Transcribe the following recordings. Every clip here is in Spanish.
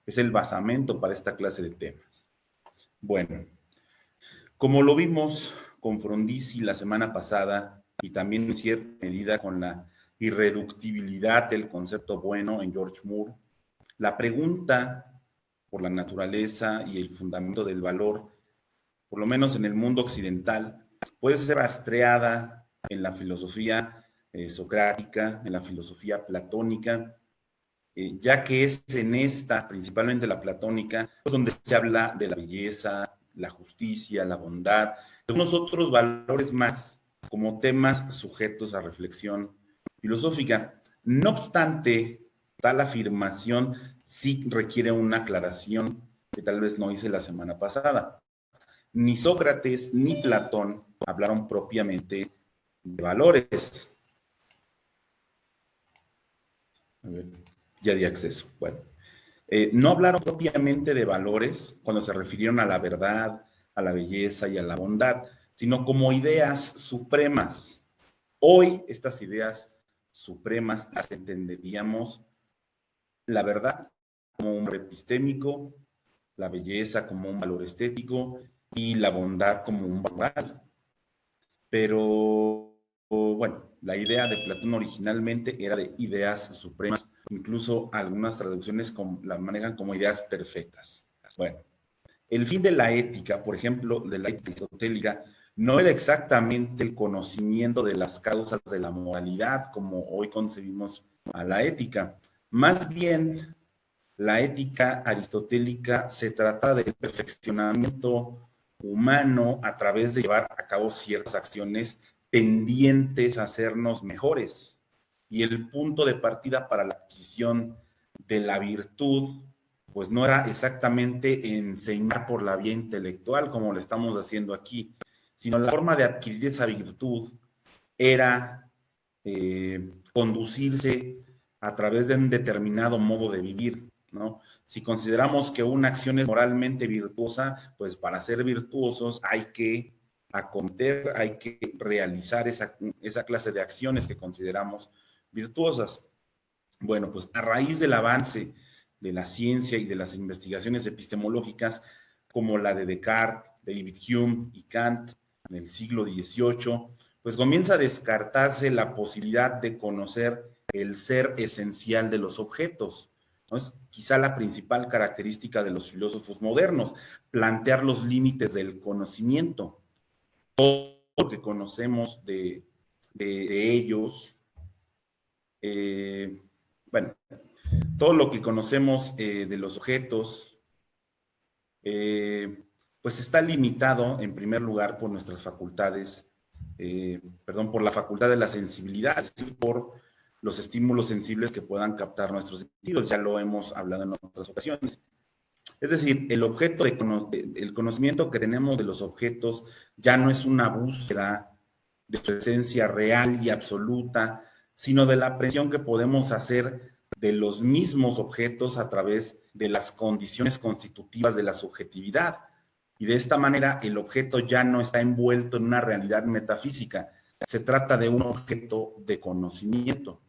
es el basamento para esta clase de temas. Bueno, como lo vimos con Frondizi la semana pasada y también en cierta medida con la irreductibilidad del concepto bueno en George Moore, la pregunta por la naturaleza y el fundamento del valor, por lo menos en el mundo occidental, puede ser rastreada en la filosofía socrática, en la filosofía platónica, ya que es en esta, principalmente la platónica, donde se habla de la belleza, la justicia, la bondad, de unos otros valores más, como temas sujetos a reflexión filosófica. No obstante, tal afirmación sí requiere una aclaración que tal vez no hice la semana pasada. Ni Sócrates ni Platón hablaron propiamente de valores. A ver, ya di acceso. Bueno, no hablaron propiamente de valores cuando se refirieron a la verdad, a la belleza y a la bondad, sino como ideas supremas. Hoy estas ideas supremas las entenderíamos la verdad como un valor epistémico, la belleza como un valor estético y la bondad como un valor moral. Pero bueno, la idea de Platón originalmente era de ideas supremas, incluso algunas traducciones la manejan como ideas perfectas. Bueno, el fin de la ética, por ejemplo, de la ética aristotélica, no era exactamente el conocimiento de las causas de la moralidad, como hoy concebimos a la ética. Más bien, la ética aristotélica se trata del perfeccionamiento humano a través de llevar a cabo ciertas acciones tendientes a hacernos mejores. Y el punto de partida para la adquisición de la virtud, pues no era exactamente enseñar por la vía intelectual, como lo estamos haciendo aquí, sino la forma de adquirir esa virtud era conducirse a través de un determinado modo de vivir, ¿no? Si consideramos que una acción es moralmente virtuosa, pues para ser virtuosos hay que acometer, hay que realizar esa clase de acciones que consideramos virtuosas. Bueno, pues a raíz del avance de la ciencia y de las investigaciones epistemológicas, como la de Descartes, David Hume y Kant en el siglo XVIII, pues comienza a descartarse la posibilidad de conocer el ser esencial de los objetos. ¿No? Es quizá la principal característica de los filósofos modernos, plantear los límites del conocimiento. Todo lo que conocemos de ellos, bueno, todo lo que conocemos de los objetos, pues está limitado en primer lugar por nuestras facultades, por la facultad de la sensibilidad, es decir, por los estímulos sensibles que puedan captar nuestros sentidos, ya lo hemos hablado en otras ocasiones. Es decir, el conocimiento que tenemos de los objetos ya no es una búsqueda de su esencia real y absoluta, sino de la aprehensión que podemos hacer de los mismos objetos a través de las condiciones constitutivas de la subjetividad. Y de esta manera el objeto ya no está envuelto en una realidad metafísica, se trata de un objeto de conocimiento.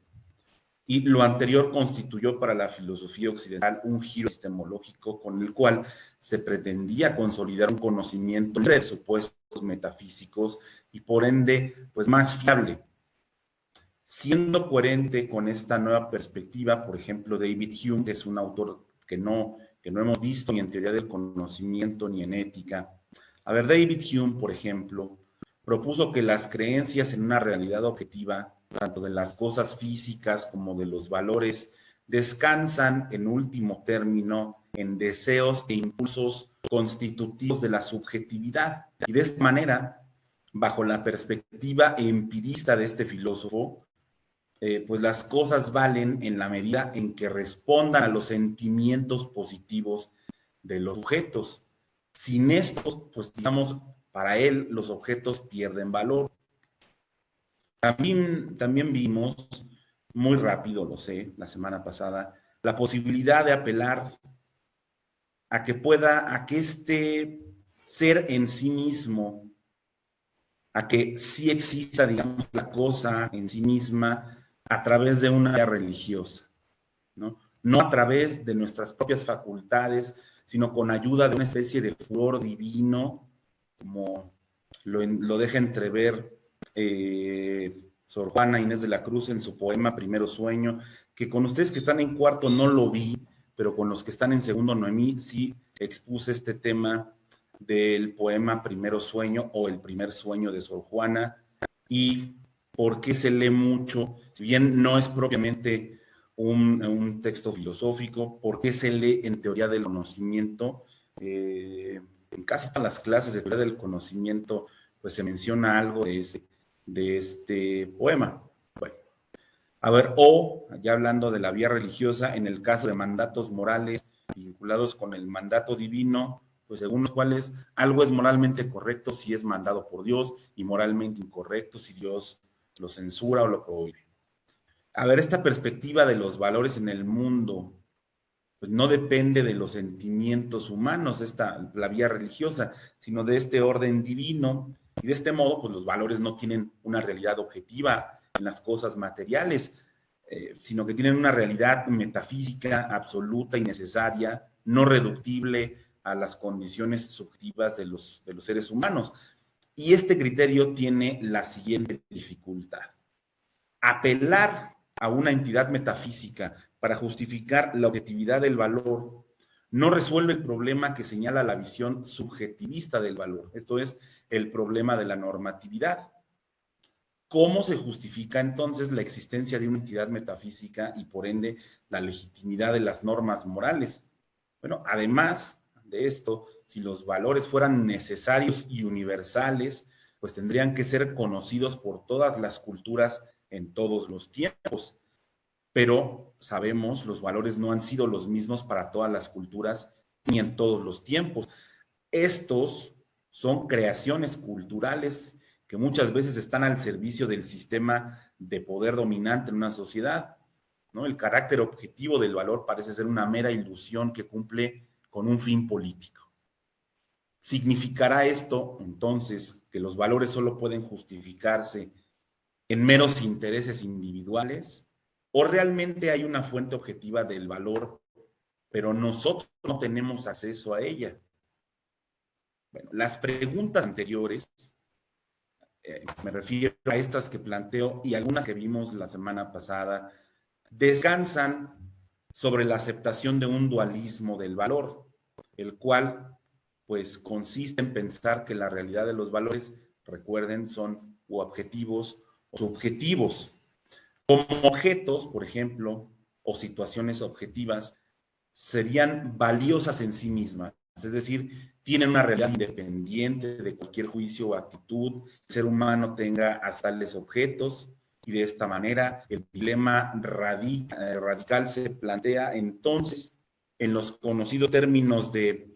Y lo anterior constituyó para la filosofía occidental un giro epistemológico con el cual se pretendía consolidar un conocimiento de supuestos metafísicos y por ende, pues más fiable. Siendo coherente con esta nueva perspectiva, por ejemplo, David Hume, que es un autor que no hemos visto ni en teoría del conocimiento ni en ética. A ver, David Hume, por ejemplo, propuso que las creencias en una realidad objetiva, tanto de las cosas físicas como de los valores, descansan en último término en deseos e impulsos constitutivos de la subjetividad. Y de esta manera, bajo la perspectiva empirista de este filósofo, pues las cosas valen en la medida en que respondan a los sentimientos positivos de los sujetos. Sin estos, pues digamos, para él los objetos pierden valor. También vimos, muy rápido lo sé, la semana pasada, la posibilidad de apelar a que este ser en sí mismo, a que sí exista, digamos, la cosa en sí misma a través de una idea religiosa, ¿no? no a través de nuestras propias facultades, sino con ayuda de una especie de furor divino, como lo deja entrever Sor Juana Inés de la Cruz en su poema Primero Sueño, que con ustedes que están en cuarto no lo vi, pero con los que están en segundo Noemí sí expuse este tema del poema Primero Sueño o El Primer Sueño de Sor Juana, y por qué se lee mucho, si bien no es propiamente un texto filosófico, por qué se lee en teoría del conocimiento. En casi todas las clases de teoría del conocimiento pues se menciona algo de este poema. Bueno, a ver, o ya hablando de la vía religiosa, en el caso de mandatos morales vinculados con el mandato divino, pues según los cuales algo es moralmente correcto si es mandado por Dios y moralmente incorrecto si Dios lo censura o lo prohíbe. A ver, esta perspectiva de los valores en el mundo, pues no depende de los sentimientos humanos, la vía religiosa, sino de este orden divino, y de este modo, pues los valores no tienen una realidad objetiva en las cosas materiales, sino que tienen una realidad metafísica absoluta y necesaria, no reductible a las condiciones subjetivas de los seres humanos. Y este criterio tiene la siguiente dificultad: apelar a una entidad metafísica para justificar la objetividad del valor no resuelve el problema que señala la visión subjetivista del valor, esto es, el problema de la normatividad. ¿Cómo se justifica entonces la existencia de una entidad metafísica y por ende la legitimidad de las normas morales? Bueno, además de esto, si los valores fueran necesarios y universales, pues tendrían que ser conocidos por todas las culturas en todos los tiempos. Pero sabemos, los valores no han sido los mismos para todas las culturas ni en todos los tiempos. Estos son creaciones culturales que muchas veces están al servicio del sistema de poder dominante en una sociedad, ¿no? El carácter objetivo del valor parece ser una mera ilusión que cumple con un fin político. ¿Significará esto, entonces, que los valores solo pueden justificarse en meros intereses individuales? ¿O realmente hay una fuente objetiva del valor, pero nosotros no tenemos acceso a ella? Bueno, las preguntas anteriores, me refiero a estas que planteo y algunas que vimos la semana pasada, descansan sobre la aceptación de un dualismo del valor, el cual pues consiste en pensar que la realidad de los valores, recuerden, son o objetivos o subjetivos. Como objetos, por ejemplo, o situaciones objetivas, serían valiosas en sí mismas, es decir, tienen una realidad independiente de cualquier juicio o actitud. El ser humano tenga hasta tales objetos, y de esta manera el dilema radical se plantea entonces en los conocidos términos de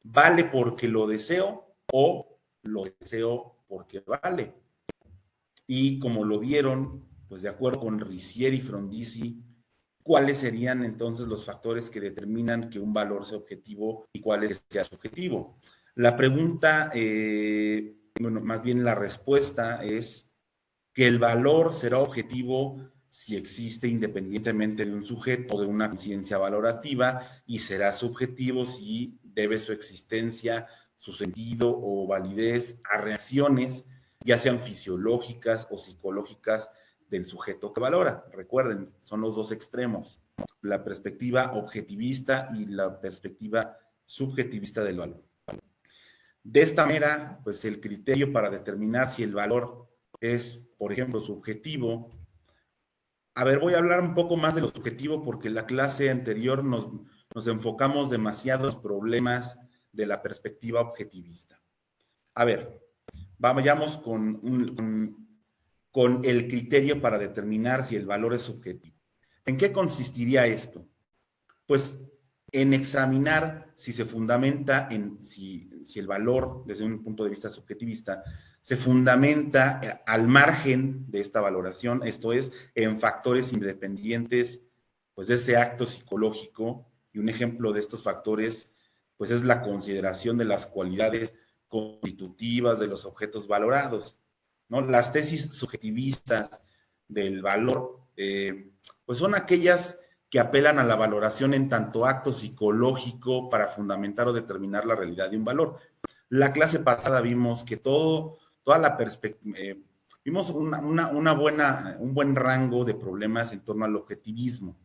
vale porque lo deseo o lo deseo porque vale. Y como lo vieron, pues de acuerdo con Rizieri y Frondizi, ¿cuáles serían entonces los factores que determinan que un valor sea objetivo y cuál es que sea subjetivo? La pregunta, bueno, más bien la respuesta es que el valor será objetivo si existe independientemente de un sujeto o de una conciencia valorativa, y será subjetivo si debe su existencia, su sentido o validez a reacciones, ya sean fisiológicas o psicológicas del sujeto que valora. Recuerden, son los dos extremos, la perspectiva objetivista y la perspectiva subjetivista del valor. De esta manera, pues el criterio para determinar si el valor es, por ejemplo, subjetivo. A ver, voy a hablar un poco más de lo subjetivo porque en la clase anterior nos enfocamos demasiado en los problemas de la perspectiva objetivista. A ver, vayamos con el criterio para determinar si el valor es subjetivo. ¿En qué consistiría esto? Pues en examinar si se fundamenta si el valor, desde un punto de vista subjetivista, se fundamenta al margen de esta valoración, esto es, en factores independientes pues, de ese acto psicológico, y un ejemplo de estos factores pues, es la consideración de las cualidades constitutivas de los objetos valorados, ¿no? Las tesis subjetivistas del valor, pues son aquellas que apelan a la valoración en tanto acto psicológico para fundamentar o determinar la realidad de un valor. La clase pasada vimos que toda la perspectiva, vimos un buen rango de problemas en torno al objetivismo.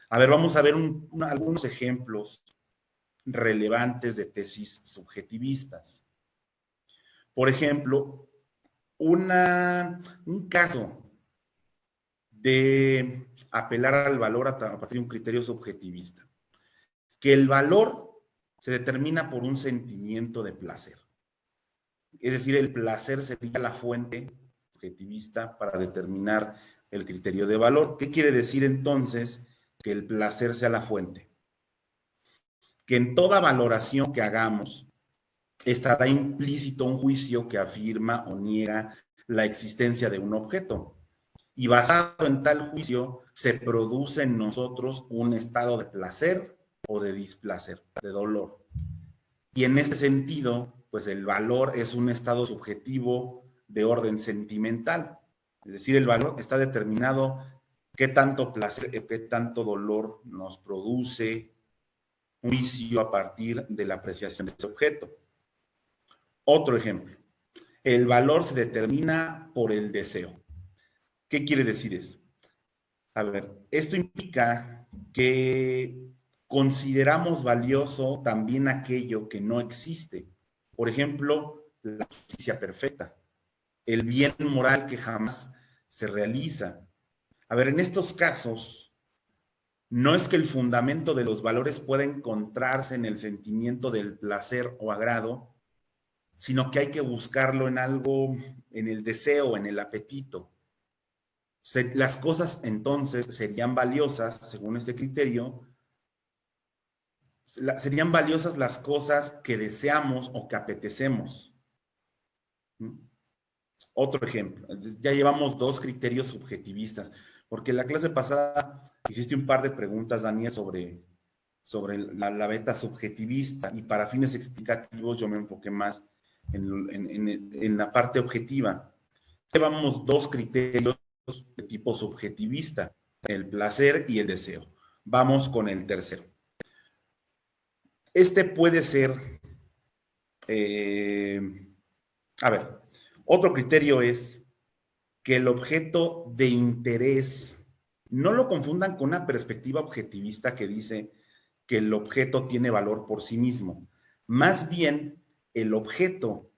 A ver, vamos a ver algunos ejemplos relevantes de tesis subjetivistas. Por ejemplo, un caso de apelar al valor a partir de un criterio subjetivista, que el valor se determina por un sentimiento de placer. Es decir, el placer sería la fuente subjetivista para determinar el criterio de valor. ¿Qué quiere decir entonces que el placer sea la fuente? Que en toda valoración que hagamos estará implícito un juicio que afirma o niega la existencia de un objeto. Y basado en tal juicio, se produce en nosotros un estado de placer o de displacer, de dolor. Y en este sentido, pues el valor es un estado subjetivo de orden sentimental. Es decir, el valor está determinado qué tanto placer, qué tanto dolor nos produce un juicio a partir de la apreciación de ese objeto. Otro ejemplo, el valor se determina por el deseo. ¿Qué quiere decir esto? A ver, esto implica que consideramos valioso también aquello que no existe. Por ejemplo, la justicia perfecta, el bien moral que jamás se realiza. A ver, en estos casos, no es que el fundamento de los valores pueda encontrarse en el sentimiento del placer o agrado, sino que hay que buscarlo en algo, en el deseo, en el apetito. Las cosas entonces serían valiosas, según este criterio, serían valiosas las cosas que deseamos o que apetecemos. Otro ejemplo, ya llevamos dos criterios subjetivistas, porque en la clase pasada hiciste un par de preguntas, Daniel, sobre la beta subjetivista, y para fines explicativos yo me enfoqué más en la parte objetiva. Llevamos dos criterios de tipo subjetivista, el placer y el deseo. Vamos con el tercero. Este puede ser, a ver, otro criterio es que el objeto de interés, no lo confundan con una perspectiva objetivista que dice que el objeto tiene valor por sí mismo. Más bien, el objeto,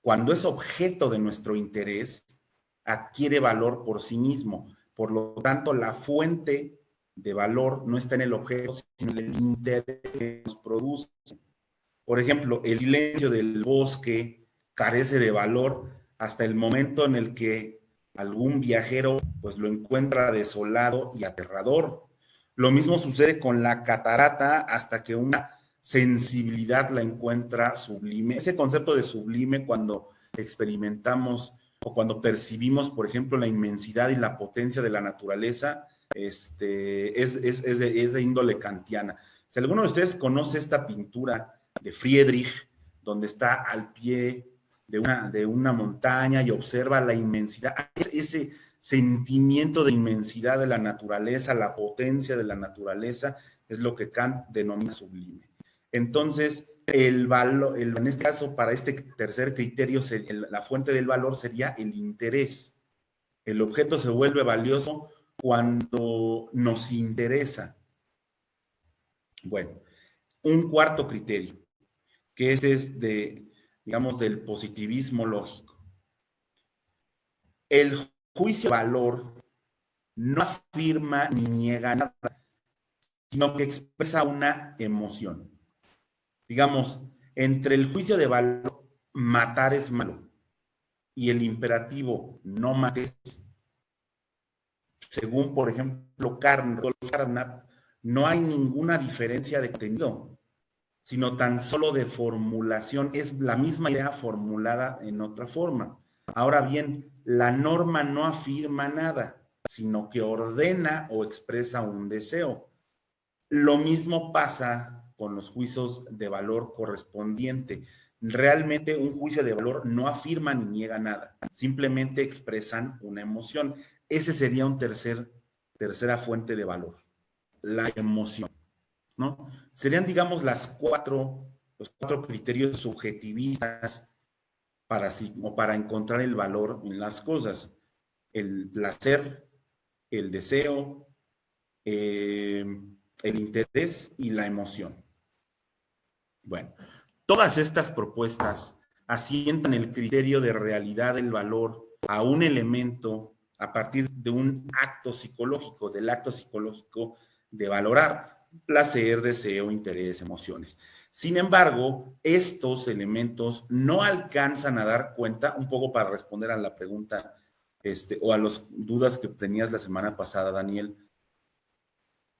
cuando es objeto de nuestro interés, adquiere valor por sí mismo. Por lo tanto, la fuente de valor no está en el objeto, sino en el interés que nos produce. Por ejemplo, el silencio del bosque carece de valor hasta el momento en el que algún viajero pues lo encuentra desolado y aterrador. Lo mismo sucede con la catarata hasta que una sensibilidad la encuentra sublime. Ese concepto de sublime, cuando experimentamos o cuando percibimos, por ejemplo, la inmensidad y la potencia de la naturaleza, es de índole kantiana. Si alguno de ustedes conoce esta pintura de Friedrich, donde está al pie de una montaña y observa la inmensidad, ese sentimiento de inmensidad de la naturaleza, la potencia de la naturaleza, es lo que Kant denomina sublime. Entonces, el valor, en este caso, para este tercer criterio, la fuente del valor sería el interés. El objeto se vuelve valioso cuando nos interesa. Bueno, un cuarto criterio, que es digamos, del positivismo lógico. El juicio de valor no afirma ni niega nada, sino que expresa una emoción. Digamos, entre el juicio de valor, matar es malo, y el imperativo, no mates, según, por ejemplo, Carnap, no hay ninguna diferencia de contenido, sino tan solo de formulación. Es la misma idea formulada en otra forma. Ahora bien, la norma no afirma nada, sino que ordena o expresa un deseo. Lo mismo pasa con los juicios de valor correspondiente. Realmente un juicio de valor no afirma ni niega nada, simplemente expresan una emoción. Ese sería un tercera fuente de valor. la emoción, ¿no? Serían, digamos, los cuatro criterios subjetivistas para encontrar el valor en las cosas: el placer, el deseo, el interés y la emoción. Bueno, todas estas propuestas asientan el criterio de realidad del valor a un elemento a partir de un acto psicológico, del acto psicológico de valorar placer, deseo, interés, emociones. Sin embargo, estos elementos no alcanzan a dar cuenta, un poco para responder a la pregunta o a las dudas que tenías la semana pasada, Daniel.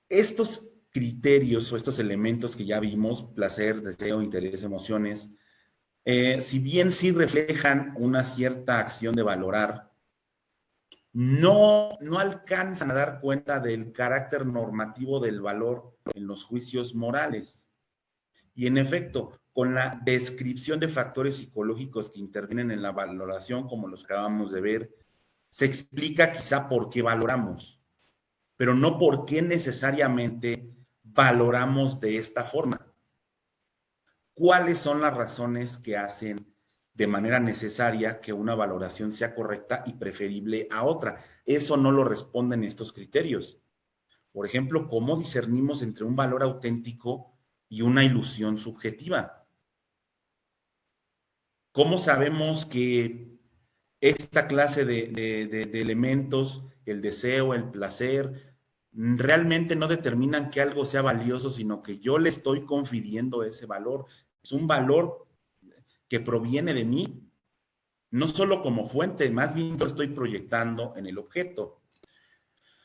Estos criterios o estos elementos que ya vimos, placer, deseo, interés, emociones, si bien sí reflejan una cierta acción de valorar, no alcanzan a dar cuenta del carácter normativo del valor en los juicios morales. Y en efecto, con la descripción de factores psicológicos que intervienen en la valoración, como los que acabamos de ver, se explica quizá por qué valoramos, pero no por qué necesariamente valoramos de esta forma. ¿Cuáles son las razones que hacen de manera necesaria que una valoración sea correcta y preferible a otra? Eso no lo responden estos criterios. Por ejemplo, ¿cómo discernimos entre un valor auténtico y una ilusión subjetiva? ¿Cómo sabemos que esta clase de elementos, el deseo, el placer, realmente no determinan que algo sea valioso, sino que yo le estoy confiriendo ese valor? Es un valor que proviene de mí, no solo como fuente, más bien lo estoy proyectando en el objeto.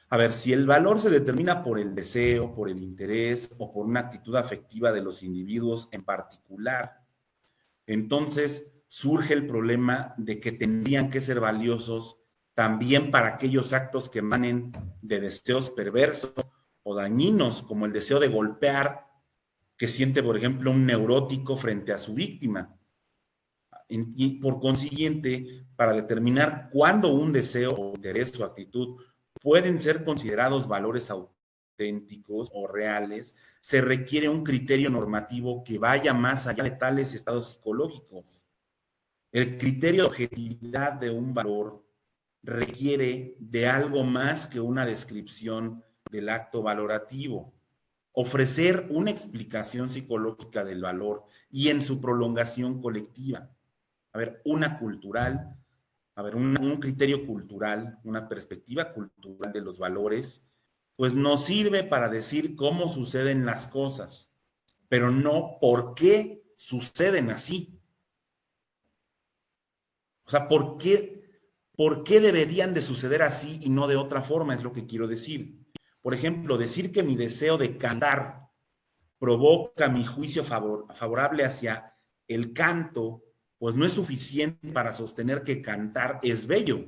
A ver, si el valor se determina por el deseo, por el interés o por una actitud afectiva de los individuos en particular, entonces surge el problema de que tendrían que ser valiosos también para aquellos actos que emanen de deseos perversos o dañinos, como el deseo de golpear que siente, por ejemplo, un neurótico frente a su víctima. Y por consiguiente, para determinar cuándo un deseo o interés o actitud pueden ser considerados valores auténticos o reales, se requiere un criterio normativo que vaya más allá de tales estados psicológicos. El criterio de objetividad de un valor requiere de algo más que una descripción del acto valorativo. Ofrecer una explicación psicológica del valor y en su prolongación colectiva. A ver, una cultural, un criterio cultural, una perspectiva cultural de los valores, pues nos sirve para decir cómo suceden las cosas, pero no por qué suceden así. O sea, ¿por qué deberían de suceder así y no de otra forma? Es lo que quiero decir. Por ejemplo, decir que mi deseo de cantar provoca mi juicio favorable hacia el canto, pues no es suficiente para sostener que cantar es bello,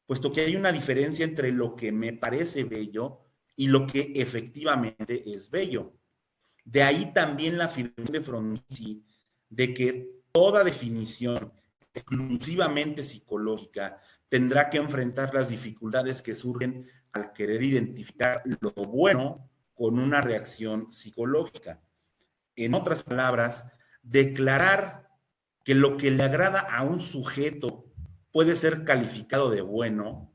puesto que hay una diferencia entre lo que me parece bello y lo que efectivamente es bello. De ahí también la afirmación de Frondizi de que toda definición exclusivamente psicológica tendrá que enfrentar las dificultades que surgen al querer identificar lo bueno con una reacción psicológica. En otras palabras, declarar que lo que le agrada a un sujeto puede ser calificado de bueno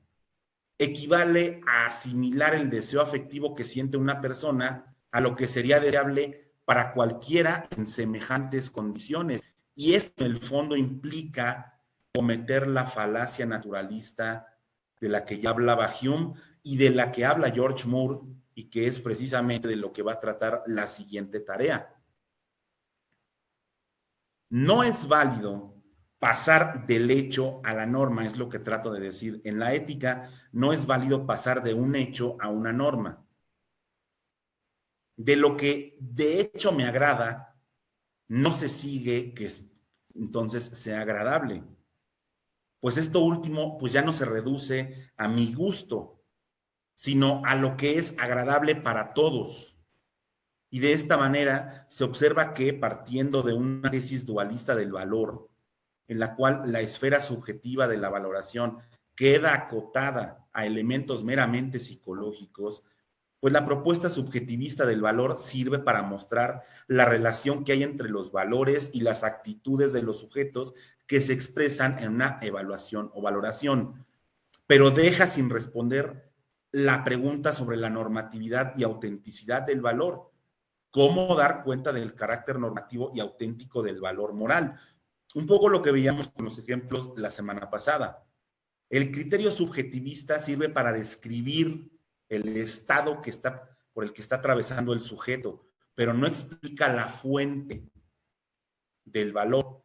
equivale a asimilar el deseo afectivo que siente una persona a lo que sería deseable para cualquiera en semejantes condiciones. Y esto en el fondo implica cometer la falacia naturalista de la que ya hablaba Hume y de la que habla George Moore, y que es precisamente de lo que va a tratar la siguiente tarea. No es válido pasar del hecho a la norma, es lo que trato de decir. En la ética no es válido pasar de un hecho a una norma. De lo que de hecho me agrada, no se sigue que entonces sea agradable. Pues esto último, pues ya no se reduce a mi gusto, sino a lo que es agradable para todos. Y de esta manera se observa que, partiendo de una tesis dualista del valor, en la cual la esfera subjetiva de la valoración queda acotada a elementos meramente psicológicos, Pues la propuesta subjetivista del valor sirve para mostrar la relación que hay entre los valores y las actitudes de los sujetos que se expresan en una evaluación o valoración, pero deja sin responder la pregunta sobre la normatividad y autenticidad del valor. ¿Cómo dar cuenta del carácter normativo y auténtico del valor moral? Un poco lo que veíamos con los ejemplos la semana pasada. El criterio subjetivista sirve para describir el estado por el que está atravesando el sujeto, pero no explica la fuente del valor.